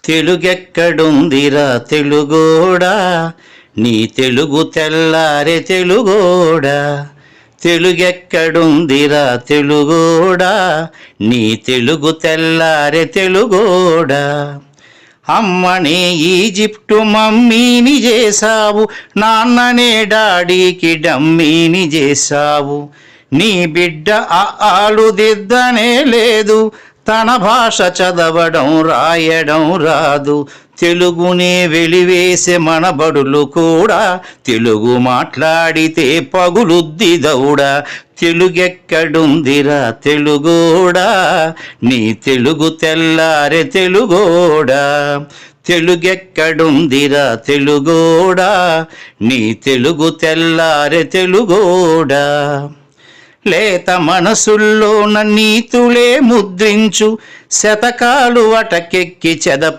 తెలుగెక్కడుందిరా తెలుగోడా, నీ తెలుగు తెల్లారె తెలుగోడా. తెలుగెక్కడుందిరా తెలుగోడా, నీ తెలుగు తెల్లారె తెలుగోడా. అమ్మనే ఈజిప్టు మమ్మీని చేశావు, నాన్ననే డాడీకి డమ్మీని చేశావు. నీ బిడ్డ ఆలు దిద్దనే లేదు, తన భాష చదవడం రాయడం రాదు. తెలుగునే వెలివేసే మన బడులు కూడా తెలుగు మాట్లాడితే పగులుద్ది దౌడా. తెలుగెక్కడుందిరా తెలుగోడా, నీ తెలుగు తెల్లారె తెలుగోడా. తెలుగెక్కడుందిరా తెలుగోడా, నీ తెలుగు తెల్లారె తెలుగోడా. లేత మనసుల్లోన నీతులే ముద్రించు, శతకాలు అటకెక్కి చెదప